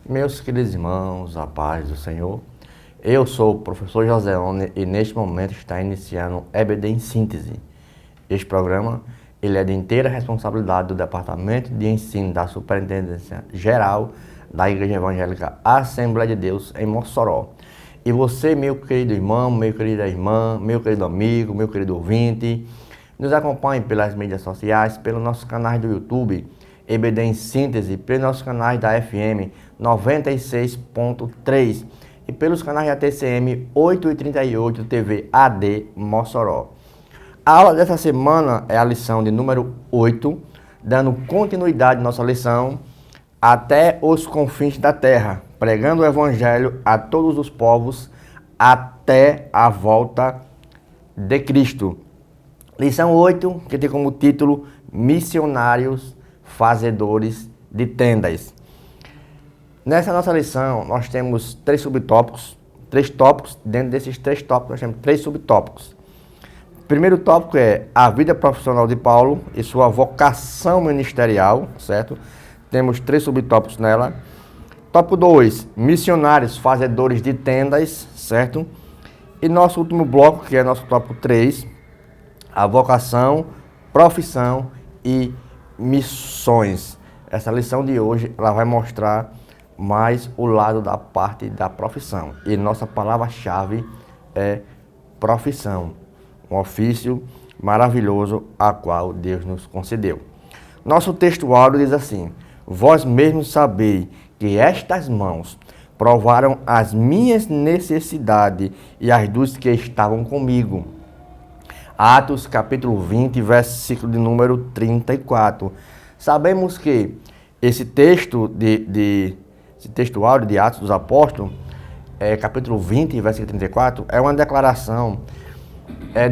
Meus queridos irmãos, a paz do Senhor, eu sou o professor Joseone e neste momento está iniciando o EBD em Síntese. Este programa ele é de inteira responsabilidade do Departamento de Ensino da Superintendência Geral da Igreja Evangélica Assembleia de Deus em Mossoró. E você, meu querido irmão, minha querida irmã, meu querido amigo, meu querido ouvinte, nos acompanhe pelas mídias sociais, pelos nossos canais do YouTube, EBD em Síntese, pelos nossos canais da FM 96.3 e pelos canais da TCM 838 TV AD Mossoró. A aula dessa semana é a lição de número 8, dando continuidade à nossa lição até os confins da terra, pregando o Evangelho a todos os povos até a volta de Cristo. Lição 8, que tem como título Missionários Fazedores de Tendas. Nessa nossa lição, nós temos três subtópicos, dentro desses três tópicos nós temos três subtópicos. O primeiro tópico é a vida profissional de Paulo e sua vocação ministerial, certo? Temos três subtópicos nela. Tópico 2, missionários fazedores de tendas, certo? E nosso último bloco, que é nosso tópico 3, a vocação, profissão e missões. Essa lição de hoje ela vai mostrar mais o lado da parte da profissão. E nossa palavra-chave é profissão, um ofício maravilhoso a qual Deus nos concedeu. Nosso texto áureo diz assim: vós mesmos sabeis que estas mãos provaram as minhas necessidades e as dos que estavam comigo. Atos capítulo 20, versículo de número 34. Sabemos que esse texto esse texto áureo de Atos dos Apóstolos, capítulo 20, versículo 34, é uma declaração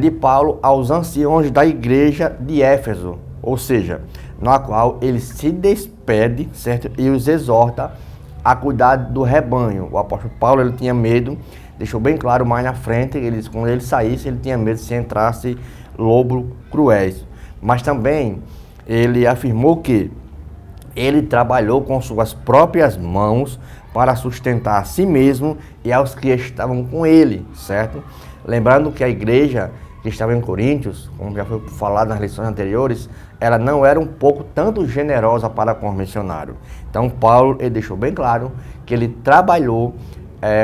de Paulo aos anciãos da igreja de Éfeso, ou seja, na qual ele se despede, certo? E os exorta a cuidar do rebanho. O apóstolo Paulo ele tinha medo, deixou bem claro mais na frente, quando ele saísse, ele tinha medo se entrasse lobo cruéis. Mas também ele afirmou que ele trabalhou com suas próprias mãos para sustentar a si mesmo e aos que estavam com ele, certo? Lembrando que a igreja que estava em Coríntios, como já foi falado nas lições anteriores, ela não era um pouco tanto generosa para com os missionários. Então Paulo ele deixou bem claro que ele trabalhou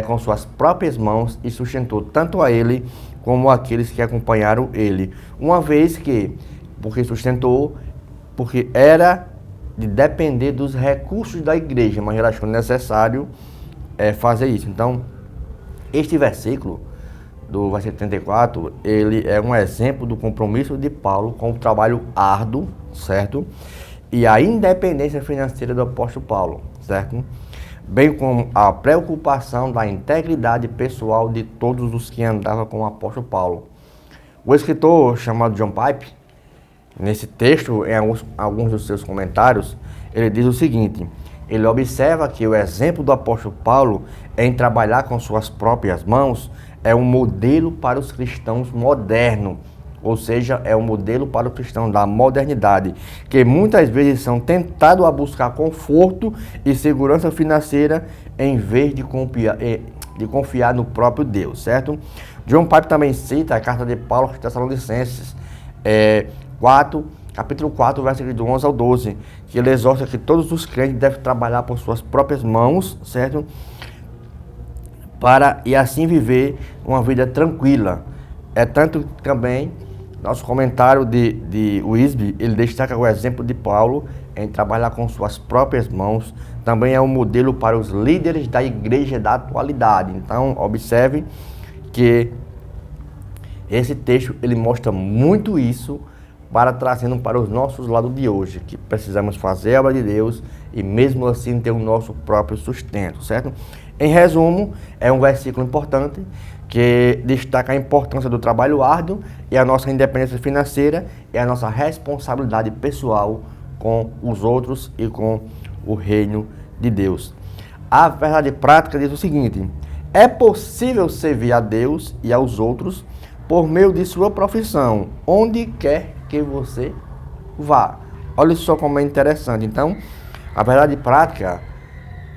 com suas próprias mãos e sustentou tanto a ele como aqueles que acompanharam ele. Uma vez que, porque sustentou, porque era de depender dos recursos da igreja, mas ele achou necessário fazer isso. Então, este versículo, do versículo 34, ele é um exemplo do compromisso de Paulo com o trabalho árduo, certo? E a independência financeira do apóstolo Paulo, certo? Bem como a preocupação da integridade pessoal de todos os que andavam com o apóstolo Paulo. O escritor chamado John Piper, nesse texto, em alguns dos seus comentários, ele diz o seguinte: ele observa que o exemplo do apóstolo Paulo em trabalhar com suas próprias mãos é um modelo para os cristãos modernos, ou seja, é um modelo para o cristão da modernidade, que muitas vezes são tentados a buscar conforto e segurança financeira em vez de confiar no próprio Deus, certo? John Piper também cita a carta de Paulo aos Tessalonicenses, capítulo 4, versículo do 11 ao 12, que ele exorta que todos os crentes devem trabalhar por suas próprias mãos, certo? E assim viver uma vida tranquila. É tanto que também, nosso comentário de Wisby, ele destaca o exemplo de Paulo em trabalhar com suas próprias mãos, também é um modelo para os líderes da igreja da atualidade. Então, observe que esse texto, ele mostra muito isso, trazendo para os nossos lados de hoje, que precisamos fazer a obra de Deus e mesmo assim ter o nosso próprio sustento, certo? Em resumo, é um versículo importante que destaca a importância do trabalho árduo e a nossa independência financeira e a nossa responsabilidade pessoal com os outros e com o reino de Deus. A verdade prática diz o seguinte: é possível servir a Deus e aos outros por meio de sua profissão, onde quer que você vá. Olha só como é interessante. Então, a verdade prática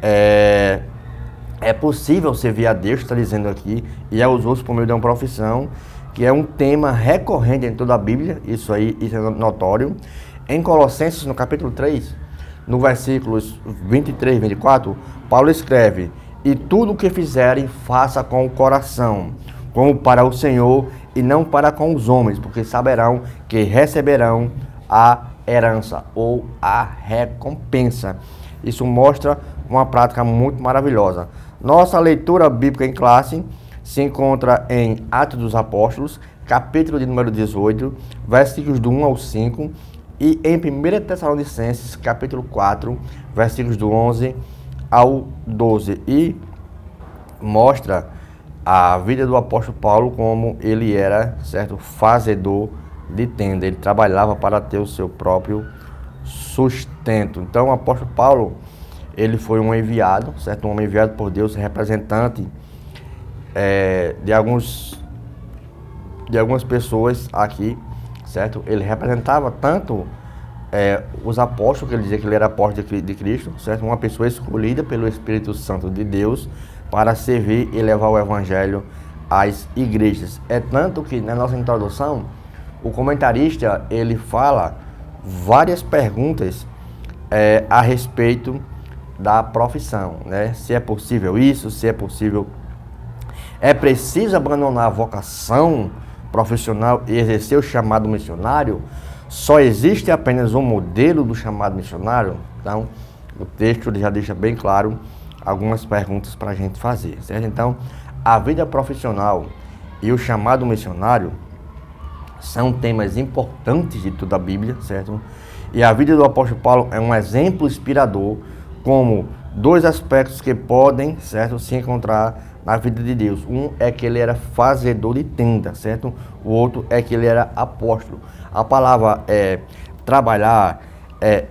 É possível servir a Deus, está dizendo aqui, e aos outros por meio de uma profissão, que é um tema recorrente em toda a Bíblia, isso é notório. Em Colossenses, no capítulo 3, no versículos 23 e 24, Paulo escreve: e tudo o que fizerem, faça com o coração, como para o Senhor e não para com os homens, porque saberão que receberão a herança ou a recompensa. Isso mostra uma prática muito maravilhosa. Nossa leitura bíblica em classe se encontra em Atos dos Apóstolos, capítulo de número 18, versículos do 1 ao 5, e em 1 Tessalonicenses, capítulo 4, versículos do 11 ao 12. E mostra a vida do apóstolo Paulo como ele era, certo, fazedor de tenda. Ele trabalhava para ter o seu próprio sustento. Então, o apóstolo Paulo, ele foi um enviado, certo? Um homem enviado por Deus, representante de algumas pessoas aqui, certo? Ele representava tanto os apóstolos, que ele dizia que ele era apóstolo de Cristo, certo? Uma pessoa escolhida pelo Espírito Santo de Deus para servir e levar o Evangelho às igrejas. É tanto que na nossa introdução, o comentarista, ele fala várias perguntas a respeito da profissão, né? Se é possível isso, se é possível. É preciso abandonar a vocação profissional e exercer o chamado missionário? Só existe apenas um modelo do chamado missionário? Então, o texto já deixa bem claro algumas perguntas para a gente fazer, certo? Então, a vida profissional e o chamado missionário são temas importantes de toda a Bíblia, certo? E a vida do apóstolo Paulo é um exemplo inspirador, como dois aspectos que podem, certo, se encontrar na vida de Deus. Um é que ele era fazedor de tenda, certo? O outro é que ele era apóstolo. A palavra trabalhar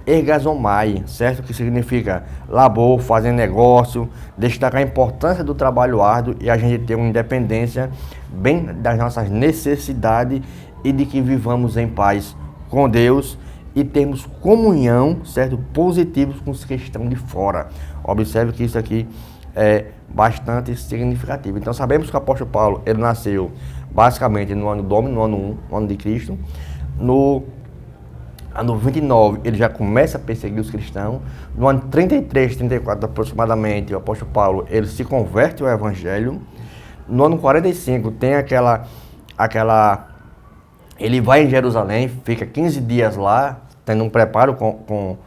ergazomai, certo? Que significa labor, fazer negócio, destacar a importância do trabalho árduo e a gente ter uma independência bem das nossas necessidades e de que vivamos em paz com Deus e termos comunhão, certo? Positivos com os que estão de fora. Observe que isso aqui é bastante significativo. Então sabemos que o apóstolo Paulo, ele nasceu basicamente no ano Domini, no ano 1, no ano de Cristo. No ano 29, ele já começa a perseguir os cristãos. No ano 33, 34 aproximadamente, o apóstolo Paulo, ele se converte ao Evangelho. No ano 45, tem ele vai em Jerusalém, fica 15 dias lá, tendo um preparo como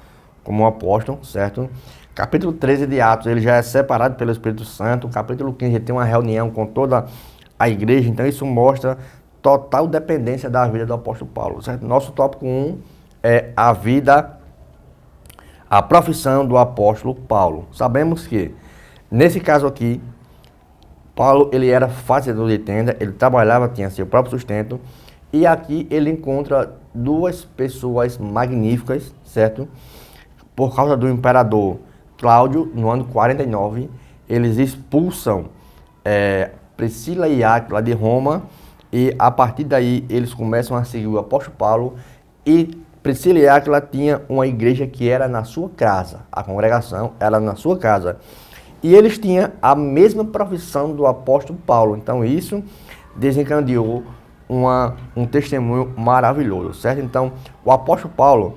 um apóstolo, certo? Capítulo 13 de Atos, ele já é separado pelo Espírito Santo. Capítulo 15, ele tem uma reunião com toda a igreja. Então, isso mostra total dependência da vida do apóstolo Paulo, certo? Nosso tópico 1 é a profissão do apóstolo Paulo. Sabemos que, nesse caso aqui, Paulo, ele era fazedor de tenda, ele trabalhava, tinha seu próprio sustento. E aqui ele encontra duas pessoas magníficas, certo? Por causa do imperador Cláudio, no ano 49, eles expulsam Priscila e Áquila de Roma, e a partir daí eles começam a seguir o apóstolo Paulo. E Priscila e Áquila tinham uma igreja que era na sua casa, a congregação era na sua casa. E eles tinham a mesma profissão do apóstolo Paulo, então isso desencadeou um testemunho maravilhoso, certo? Então, o apóstolo Paulo,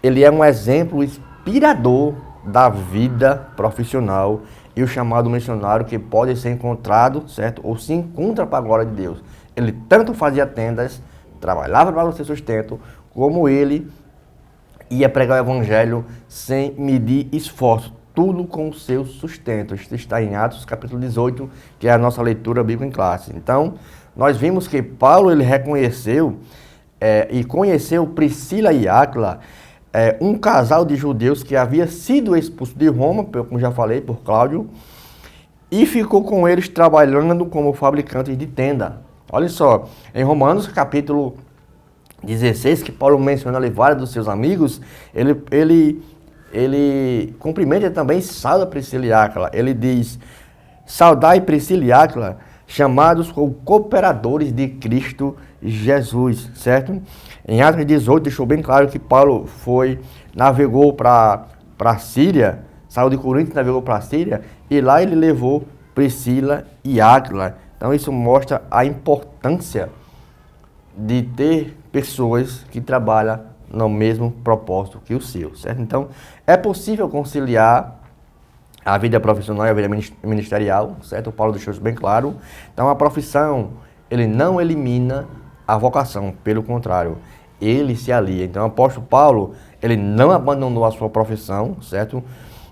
ele é um exemplo inspirador da vida profissional e o chamado missionário que pode ser encontrado, certo? Ou se encontra para a glória de Deus. Ele tanto fazia tendas, trabalhava para o seu sustento, como ele ia pregar o evangelho sem medir esforço, tudo com o seu sustento. Isso está em Atos capítulo 18, que é a nossa leitura bíblica em classe. Então, nós vimos que Paulo, ele reconheceu e conheceu Priscila e Áquila, um casal de judeus que havia sido expulso de Roma, como já falei, por Cláudio, e ficou com eles trabalhando como fabricantes de tenda. Olha só, em Romanos capítulo 16, que Paulo menciona ali vários dos seus amigos, ele cumprimenta também, sauda Priscila e Áquila. Ele diz: saudai Priscila e Áquila, chamados como cooperadores de Cristo Jesus, certo? Em Atos 18 deixou bem claro que Paulo navegou para a Síria, saiu de Corinto, navegou para a Síria, e lá ele levou Priscila e Áquila. Então isso mostra a importância de ter pessoas que trabalham no mesmo propósito que o seu, certo? Então é possível conciliar a vida profissional e a vida ministerial, certo? O Paulo deixou isso bem claro. Então a profissão, ele não elimina a vocação, pelo contrário, ele se alia. Então o apóstolo Paulo, ele não abandonou a sua profissão, certo?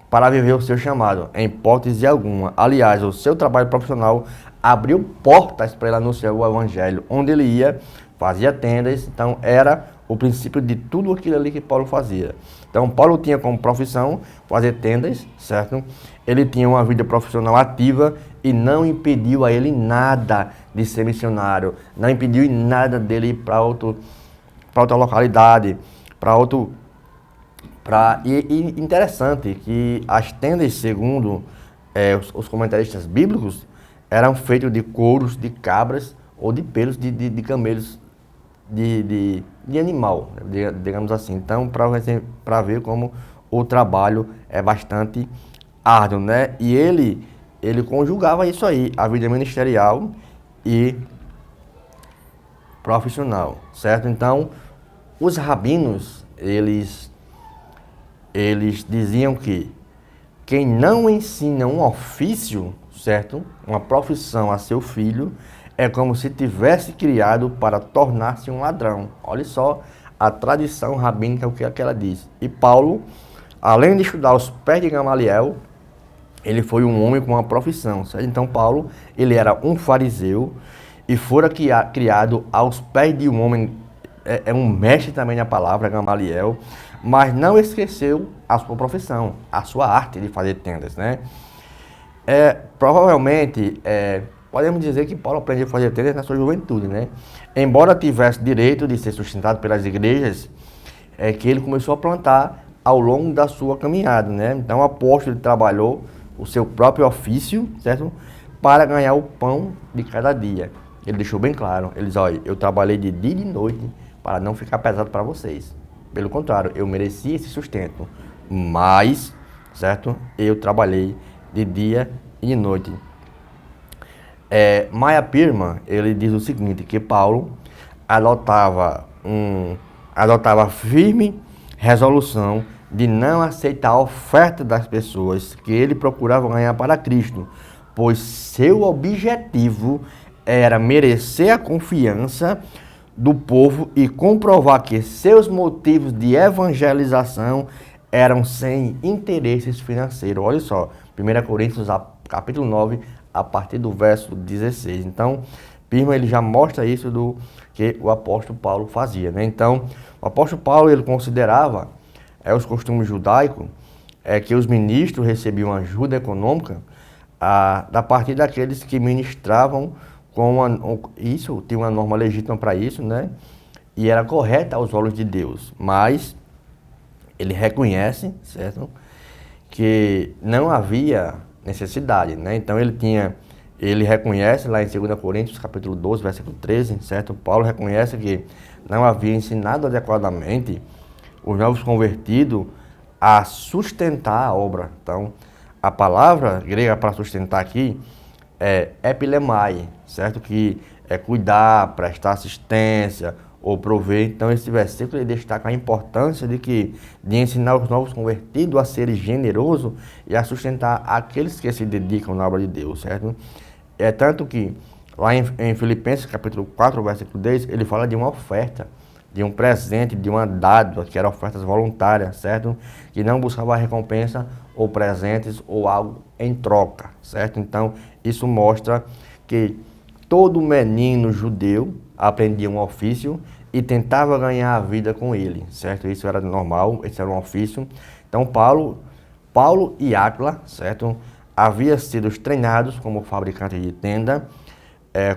Para viver o seu chamado, em hipótese alguma. Aliás, o seu trabalho profissional abriu portas para ele anunciar o evangelho. Onde ele ia, fazia tendas, então era o princípio de tudo aquilo ali que Paulo fazia. Então Paulo tinha como profissão fazer tendas, certo? Ele tinha uma vida profissional ativa e não impediu a ele nada de ser missionário, não impediu em nada dele ir para outra localidade, e interessante que as tendas, segundo os comentaristas bíblicos, eram feitas de couros de cabras ou de pelos de camelos de animal, digamos assim. Então, para ver como o trabalho é bastante árduo, né? E ele conjugava isso aí, a vida ministerial e profissional, certo? Então, os rabinos, eles diziam que quem não ensina um ofício, certo? Uma profissão a seu filho, é como se tivesse criado para tornar-se um ladrão. Olha só a tradição rabínica, o que é que ela diz. E Paulo, além de estudar aos pés de Gamaliel, ele foi um homem com uma profissão, certo? Então Paulo, ele era um fariseu e fora criado aos pés de um homem, é um mestre também na palavra, Gamaliel, mas não esqueceu a sua profissão, a sua arte de fazer tendas, né? Provavelmente, podemos dizer que Paulo aprendeu a fazer tendas na sua juventude, né? Embora tivesse direito de ser sustentado pelas igrejas, que ele começou a plantar ao longo da sua caminhada, né? Então o apóstolo trabalhou o seu próprio ofício, certo? Para ganhar o pão de cada dia. Ele deixou bem claro, ele diz, olha, eu trabalhei de dia e de noite para não ficar pesado para vocês. Pelo contrário, eu mereci esse sustento, mas, certo? Eu trabalhei de dia e de noite. Maya Pirma, ele diz o seguinte, que Paulo adotava firme resolução de não aceitar a oferta das pessoas que ele procurava ganhar para Cristo, pois seu objetivo era merecer a confiança do povo e comprovar que seus motivos de evangelização eram sem interesses financeiros. Olha só, 1 Coríntios capítulo 9, a partir do verso 16. Então, Pirma, ele já mostra isso do que o apóstolo Paulo fazia, né? Então, o apóstolo Paulo, ele considerava os costumes judaicos, que os ministros recebiam ajuda econômica da partir daqueles que ministravam isso, tinha uma norma legítima para isso, né? E era correta aos olhos de Deus, mas ele reconhece, certo? Que não havia necessidade, né? Então ele reconhece lá em 2 Coríntios, capítulo 12, versículo 13, certo? Paulo reconhece que não havia ensinado adequadamente os novos convertidos a sustentar a obra. Então, a palavra grega para sustentar aqui é epilemai, certo? Que é cuidar, prestar assistência ou prover. Então, esse versículo ele destaca a importância de ensinar os novos convertidos a serem generosos e a sustentar aqueles que se dedicam na obra de Deus, certo? É tanto que lá em Filipenses, capítulo 4, versículo 10, ele fala de uma oferta, de um presente, de uma dádiva, que eram ofertas voluntárias, certo? Que não buscava recompensa ou presentes ou algo em troca, certo? Então, isso mostra que todo menino judeu aprendia um ofício e tentava ganhar a vida com ele, certo? Isso era normal, esse era um ofício. Então, Paulo e Áquila, certo? Haviam sido treinados como fabricantes de tenda,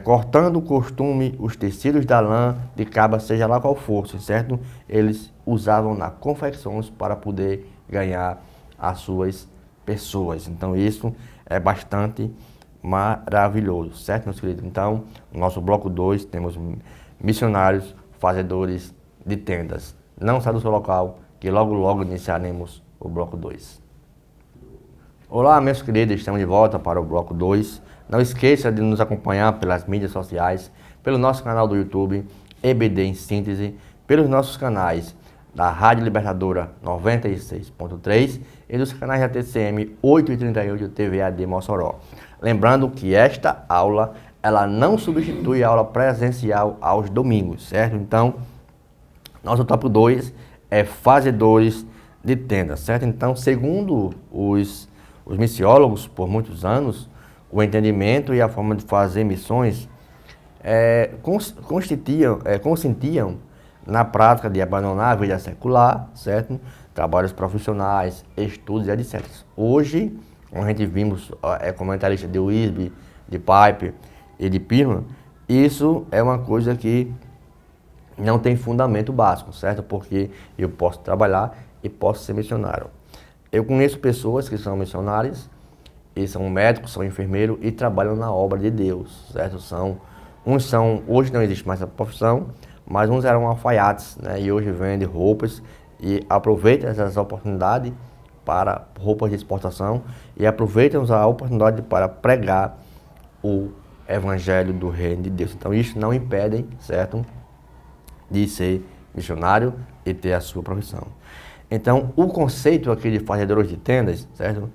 cortando o costume, os tecidos da lã de cabra, seja lá qual fosse, certo? Eles usavam nas confecções para poder ganhar as suas pessoas. Então isso é bastante maravilhoso, certo, meus queridos? Então, no nosso bloco 2 temos missionários, fazedores de tendas. Não sai do seu local, que logo logo iniciaremos o bloco 2. Olá, meus queridos, estamos de volta para o bloco 2. Não esqueça de nos acompanhar pelas mídias sociais, pelo nosso canal do YouTube, EBD em Síntese, pelos nossos canais da Rádio Libertadora 96.3 e dos canais da TCM 8h38 TV AD Mossoró. Lembrando que esta aula, ela não substitui a aula presencial aos domingos, certo? Então, nosso tópico 2 é fazedores de tenda, certo? Então, segundo os missiólogos, por muitos anos, o entendimento e a forma de fazer missões consentiam na prática de abandonar a vida secular, certo? Trabalhos profissionais, estudos e etc. Hoje, como a gente vimos comentarista de Wisby, de Piper e de Pirman, isso é uma coisa que não tem fundamento básico, certo? Porque eu posso trabalhar e posso ser missionário. Eu conheço pessoas que são missionárias, e são médicos, são enfermeiros e trabalham na obra de Deus, certo? Hoje não existe mais essa profissão, mas uns eram alfaiates, né? E hoje vendem roupas e aproveitam essas oportunidades para roupas de exportação e aproveitam a oportunidade para pregar o evangelho do reino de Deus. Então isso não impede, certo, de ser missionário e ter a sua profissão. Então, o conceito aqui de fazedores de tendas, certo,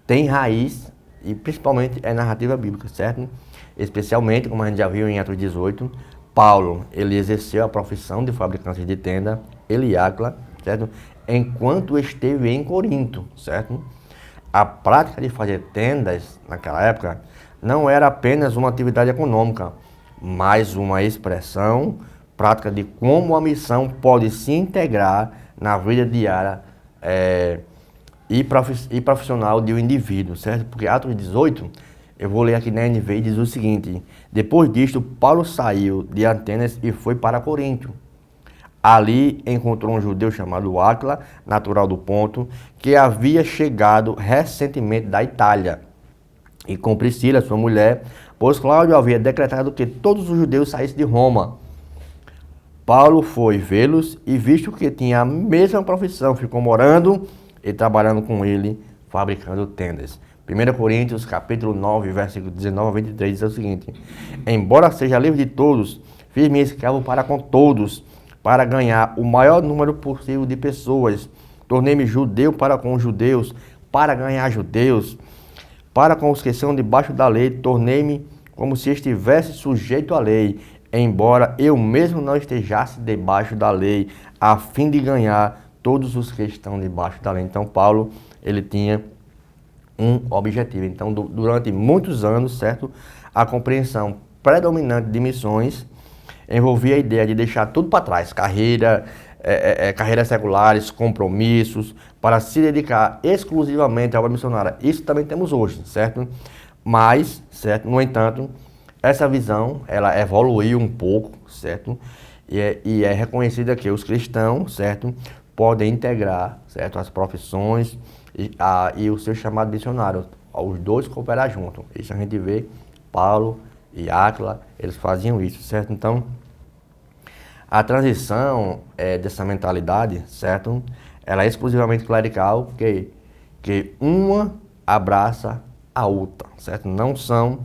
tem raiz e principalmente é narrativa bíblica, certo? Especialmente, como a gente já viu em Atos 18, Paulo, ele exerceu a profissão de fabricante de tenda, ele e Áquila, certo? Enquanto esteve em Corinto, certo? A prática de fazer tendas naquela época não era apenas uma atividade econômica, mas uma expressão prática de como a missão pode se integrar na vida diária e profissional de um indivíduo, certo? Porque Atos 18, eu vou ler aqui na NVI, diz o seguinte: depois disto, Paulo saiu de Atenas e foi para Corinto. Ali encontrou um judeu chamado Áquila, natural do Ponto, que havia chegado recentemente da Itália, e com Priscila, sua mulher, pois Cláudio havia decretado que todos os judeus saíssem de Roma. Paulo foi vê-los e, visto que tinha a mesma profissão, ficou morando e trabalhando com ele, fabricando tendas. 1 Coríntios, capítulo 9, versículo 19 a 23, diz o seguinte: embora seja livre de todos, fiz-me escravo para com todos, para ganhar o maior número possível de pessoas. Tornei-me judeu para com os judeus, para ganhar judeus. Para com os que são debaixo da lei, tornei-me como se estivesse sujeito à lei, embora eu mesmo não estejasse debaixo da lei, a fim de ganhar todos os que estão debaixo da lei. Então, Paulo, ele tinha um objetivo. Então, durante muitos anos, certo, a compreensão predominante de missões envolvia a ideia de deixar tudo para trás, carreiras seculares, compromissos, para se dedicar exclusivamente à obra missionária. Isso também temos hoje, certo? Mas, certo, no entanto, essa visão, ela evoluiu um pouco, certo? E é reconhecida que os cristãos, certo, podem integrar, certo, as profissões e o seu chamado missionário, os dois cooperar juntos. Isso a gente vê, Paulo e Áquila, eles faziam isso, certo? Então, a transição dessa mentalidade, certo, ela é exclusivamente clerical, que uma abraça a outra, certo? Não são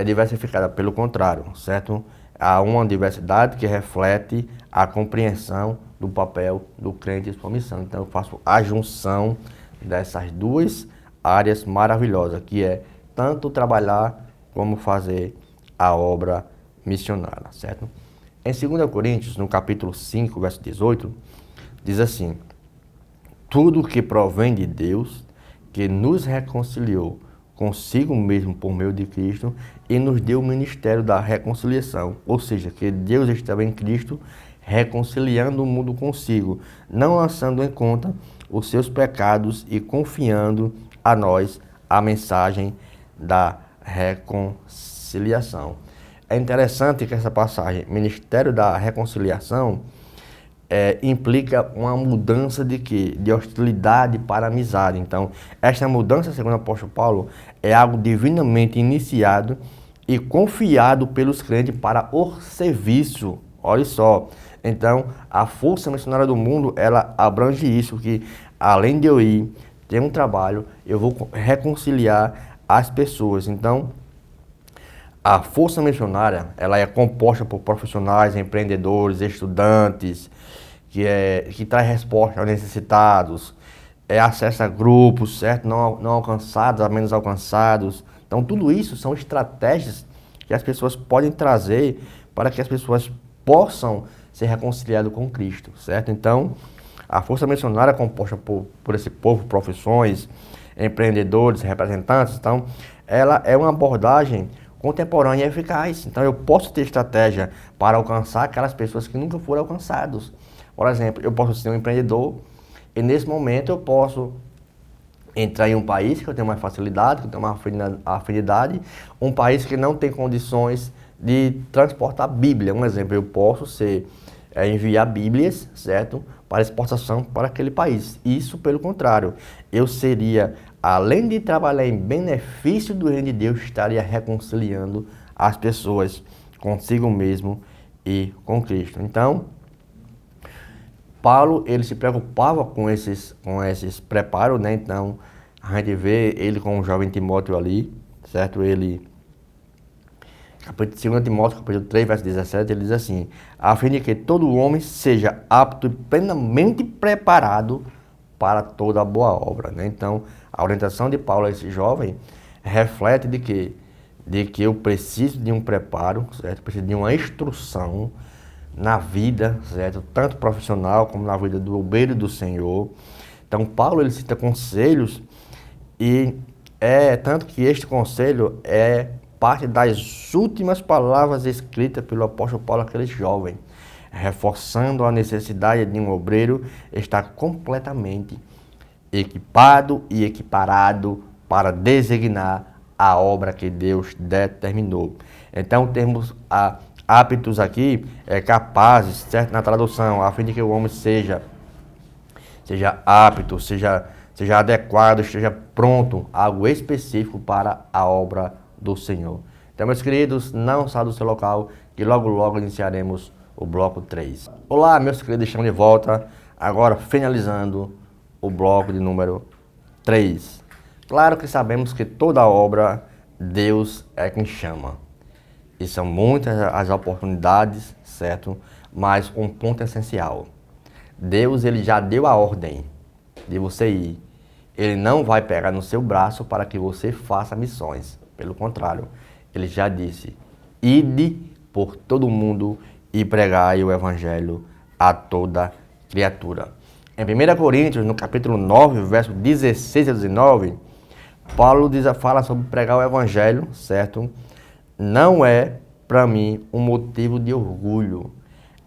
diversificada, pelo contrário, certo? Há uma diversidade que reflete a compreensão do papel do crente e sua missão. Então eu faço a junção dessas duas áreas maravilhosas, que é tanto trabalhar como fazer a obra missionária, certo? Em 2 Coríntios, no capítulo 5, verso 18, diz assim: tudo que provém de Deus, que nos reconciliou consigo mesmo por meio de Cristo e nos deu o ministério da reconciliação, ou seja, que Deus estava em Cristo reconciliando o mundo consigo, não lançando em conta os seus pecados e confiando a nós a mensagem da reconciliação. É interessante que essa passagem, ministério da reconciliação, implica uma mudança de quê? De hostilidade para amizade. Então, esta mudança, segundo o apóstolo Paulo, é algo divinamente iniciado e confiado pelos crentes para o serviço. Olha só. Então, a força missionária do mundo, ela abrange isso, que além de eu ir tem um trabalho, eu vou reconciliar as pessoas. Então, a força missionária, ela é composta por profissionais, empreendedores, estudantes, que traz resposta aos necessitados, acesso a grupos, certo? Não alcançados, a menos alcançados. Então, tudo isso são estratégias que as pessoas podem trazer para que as pessoas possam ser reconciliadas com Cristo, certo? Então, a força missionária é composta por esse povo, profissões, empreendedores, representantes. Então, ela é uma abordagem contemporânea e eficaz. Então, eu posso ter estratégia para alcançar aquelas pessoas que nunca foram alcançadas. Por exemplo, eu posso ser um empreendedor e nesse momento eu posso entrar em um país que eu tenho mais facilidade, que eu tenho uma afinidade, um país que não tem condições de transportar Bíblia. Um exemplo, eu posso enviar Bíblias, certo? Para exportação para aquele país. Isso, pelo contrário, eu seria, além de trabalhar em benefício do reino de Deus, estaria reconciliando as pessoas consigo mesmo e com Cristo. Então, Paulo, ele se preocupava com esses preparos, né? Então, a gente vê ele com o jovem Timóteo ali, certo? Ele, 2 Timóteo, capítulo 3, verso 17, ele diz assim: a fim de que todo homem seja apto e plenamente preparado para toda boa obra, né? Então, a orientação de Paulo a esse jovem reflete de que eu preciso de um preparo, certo? Preciso de uma instrução na vida, certo? Tanto profissional como na vida do obreiro do Senhor. Então, Paulo, ele cita conselhos e tanto que este conselho é parte das últimas palavras escritas pelo apóstolo Paulo àquele jovem, reforçando a necessidade de um obreiro estar completamente equipado e equiparado para designar a obra que Deus determinou. Então, temos aptos aqui, capazes, certo? Na tradução, a fim de que o homem seja apto, seja adequado, esteja pronto, algo específico para a obra do Senhor. Então, meus queridos, não saia do seu local, que logo logo iniciaremos o bloco 3. Olá, meus queridos, estamos de volta, agora finalizando o bloco de número 3. Claro que sabemos que toda obra, Deus é quem chama. E são muitas as oportunidades, certo? Mas um ponto essencial. Deus, ele já deu a ordem de você ir. Ele não vai pegar no seu braço para que você faça missões. Pelo contrário, ele já disse: ide por todo mundo e pregai o evangelho a toda criatura. Em 1 Coríntios, no capítulo 9, verso 16 a 19, Paulo fala sobre pregar o evangelho, certo? Não é, para mim, um motivo de orgulho.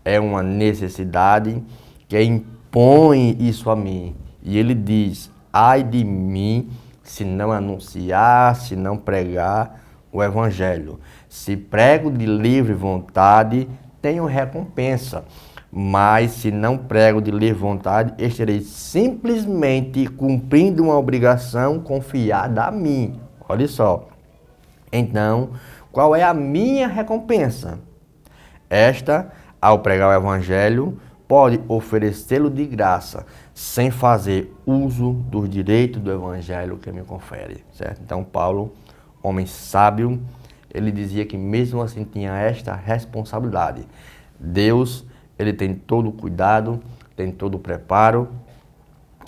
É uma necessidade que impõe isso a mim. E ele diz: ai de mim se não anunciar, se não pregar o evangelho. Se prego de livre vontade, tenho recompensa. Mas se não prego de livre vontade, estarei simplesmente cumprindo uma obrigação confiada a mim. Olha só. Então, qual é a minha recompensa? Esta, ao pregar o evangelho, pode oferecê-lo de graça, sem fazer uso dos direitos do evangelho que me confere, certo? Então, Paulo, homem sábio, ele dizia que mesmo assim tinha esta responsabilidade. Deus, ele tem todo o cuidado, tem todo o preparo,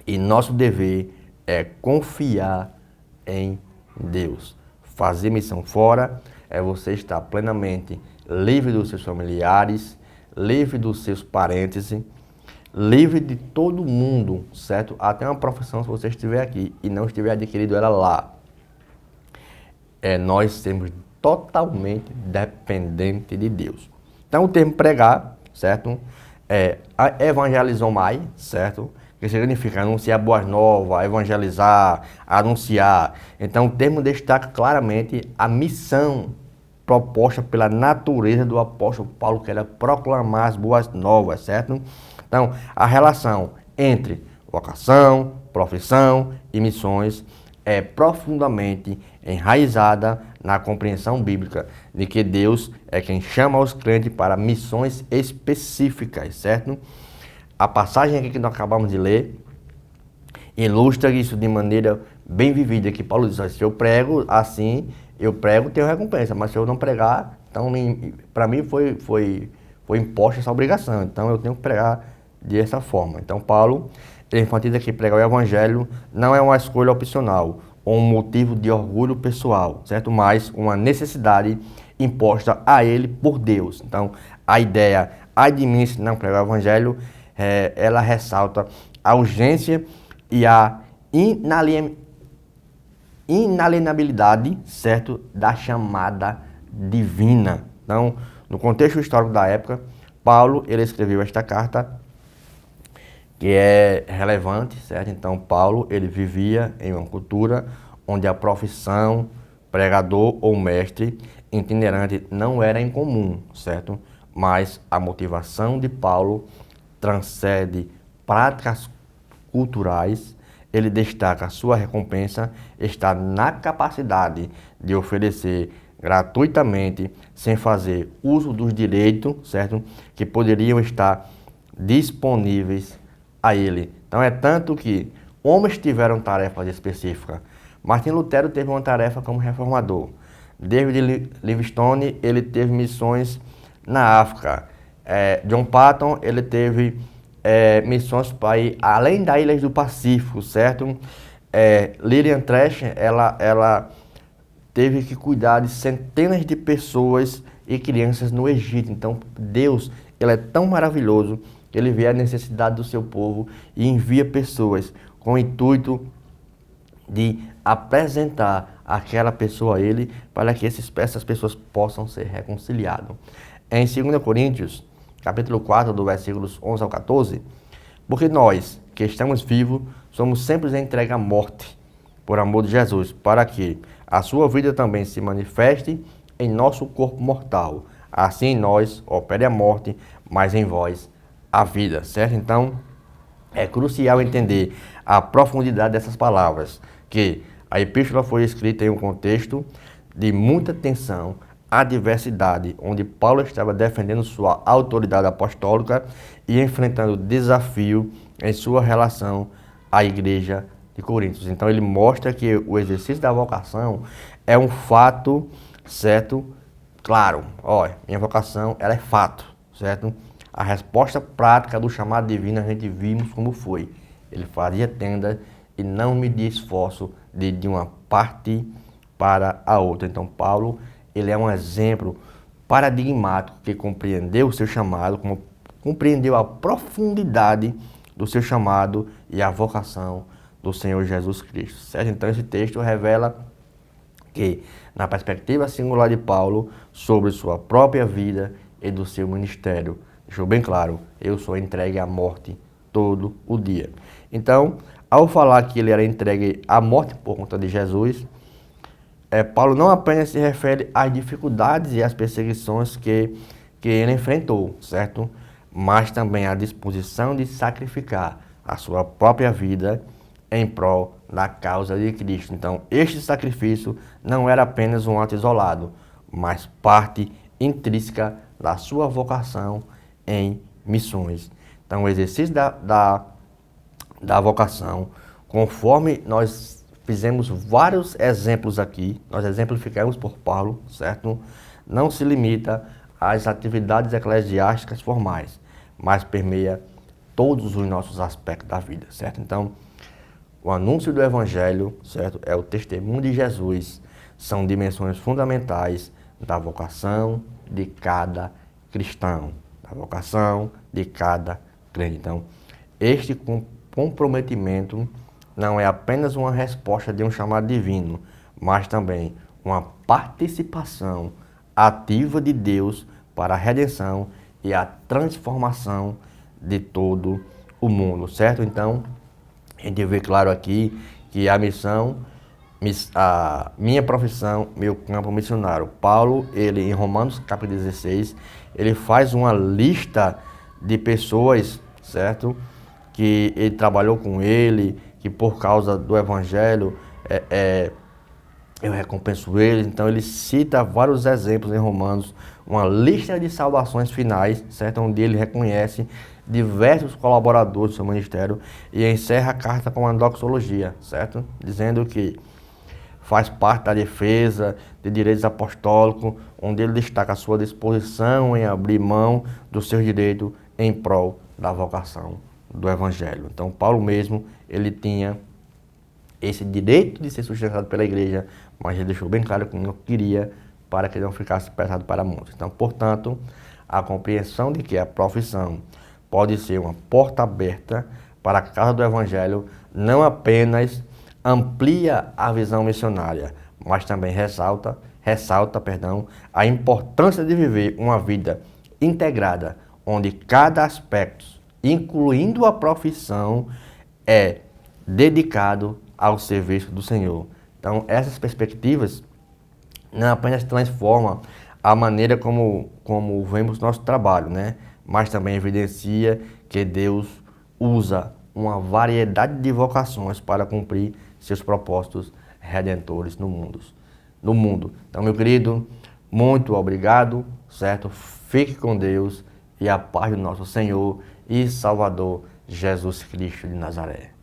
e nosso dever é confiar em Deus. Fazer missão fora é você estar plenamente livre dos seus familiares, livre dos seus parentes, livre de todo mundo, certo? Até uma profissão, se você estiver aqui e não estiver adquirido ela lá. Nós sermos totalmente dependentes de Deus. Então, o termo pregar, certo? Evangelizomai, certo? Que significa anunciar boas novas, evangelizar, anunciar. Então, o termo destaca claramente a missão proposta pela natureza do apóstolo Paulo, que era proclamar as boas novas, certo? Então, a relação entre vocação, profissão e missões é profundamente enraizada na compreensão bíblica de que Deus é quem chama os crentes para missões específicas, certo? A passagem aqui que nós acabamos de ler ilustra isso de maneira bem vivida, que Paulo diz: se eu prego assim, eu prego, tenho recompensa, mas se eu não pregar, então para mim foi imposta essa obrigação, então eu tenho que pregar dessa forma. Então Paulo, ele enfatiza que pregar o evangelho não é uma escolha opcional ou um motivo de orgulho pessoal, certo? Mas uma necessidade imposta a ele por Deus. Então a ideia, ai de mim se não pregar o evangelho, ela ressalta a urgência e a inalienabilidade, certo, da chamada divina. Então, no contexto histórico da época, Paulo, ele escreveu esta carta que é relevante, certo? Então, Paulo, ele vivia em uma cultura onde a profissão pregador ou mestre itinerante não era incomum, certo? Mas a motivação de Paulo transcende práticas culturais. Ele destaca a sua recompensa está na capacidade de oferecer gratuitamente, sem fazer uso dos direitos, certo? Que poderiam estar disponíveis a ele. Então é tanto que homens tiveram tarefas específicas. Martim Lutero teve uma tarefa como reformador. David Livingstone, ele teve missões na África. John Patton, ele teve missões para ir além das ilhas do Pacífico, certo? Lillian Trash, ela teve que cuidar de centenas de pessoas e crianças no Egito. Então, Deus, ele é tão maravilhoso que ele vê a necessidade do seu povo e envia pessoas com o intuito de apresentar aquela pessoa a ele para que essas pessoas possam ser reconciliadas. Em 2 Coríntios, capítulo 4, do versículos 11 ao 14, porque nós, que estamos vivos, somos sempre entregues à morte, por amor de Jesus, para que a sua vida também se manifeste em nosso corpo mortal. Assim em nós opere a morte, mas em vós a vida, certo? Então, é crucial entender a profundidade dessas palavras, que a epístola foi escrita em um contexto de muita tensão, adversidade, onde Paulo estava defendendo sua autoridade apostólica e enfrentando desafio em sua relação à igreja de Coríntios. Então ele mostra que o exercício da vocação é um fato, certo? Claro, olha, minha vocação, ela é fato, certo? A resposta prática do chamado divino a gente vimos como foi. Ele fazia tenda e não media esforço de uma parte para a outra. Então Paulo, ele é um exemplo paradigmático que compreendeu o seu chamado, como compreendeu a profundidade do seu chamado e a vocação do Senhor Jesus Cristo, certo? Então esse texto revela que, na perspectiva singular de Paulo, sobre sua própria vida e do seu ministério, deixou bem claro: eu sou entregue à morte todo o dia. Então, ao falar que ele era entregue à morte por conta de Jesus, Paulo não apenas se refere às dificuldades e às perseguições que ele enfrentou, certo? Mas também à disposição de sacrificar a sua própria vida em prol da causa de Cristo. Então, este sacrifício não era apenas um ato isolado, mas parte intrínseca da sua vocação em missões. Então, o exercício da vocação, conforme nós fizemos vários exemplos aqui, nós exemplificamos por Paulo, certo? Não se limita às atividades eclesiásticas formais, mas permeia todos os nossos aspectos da vida, certo? Então, o anúncio do Evangelho, certo? É o testemunho de Jesus, são dimensões fundamentais da vocação de cada cristão, da vocação de cada crente. Então, este comprometimento não é apenas uma resposta de um chamado divino, mas também uma participação ativa de Deus para a redenção e a transformação de todo o mundo, certo? Então, a gente vê claro aqui que a missão, a minha profissão, meu campo missionário. Paulo, ele em Romanos capítulo 16, ele faz uma lista de pessoas, certo? Que ele trabalhou com ele, que por causa do evangelho, eu recompenso eles. Então ele cita vários exemplos em Romanos, uma lista de salvações finais, certo? Onde ele reconhece diversos colaboradores do seu ministério e encerra a carta com uma doxologia, certo? Dizendo que faz parte da defesa de direitos apostólicos, onde ele destaca a sua disposição em abrir mão do seu direito em prol da vocação do Evangelho. Então, Paulo mesmo, ele tinha esse direito de ser sustentado pela igreja, mas ele deixou bem claro que não queria para que não ficasse pesado para muitos. Então, portanto, a compreensão de que a profissão pode ser uma porta aberta para a causa do Evangelho não apenas amplia a visão missionária, mas também ressalta a importância de viver uma vida integrada, onde cada aspecto, incluindo a profissão, é dedicado ao serviço do Senhor. Então, essas perspectivas não apenas transformam a maneira como vemos nosso trabalho, né? Mas também evidencia que Deus usa uma variedade de vocações para cumprir seus propósitos redentores no mundo. Então, meu querido, muito obrigado, certo? Fique com Deus e a paz do nosso Senhor e Salvador Jesus Cristo de Nazaré.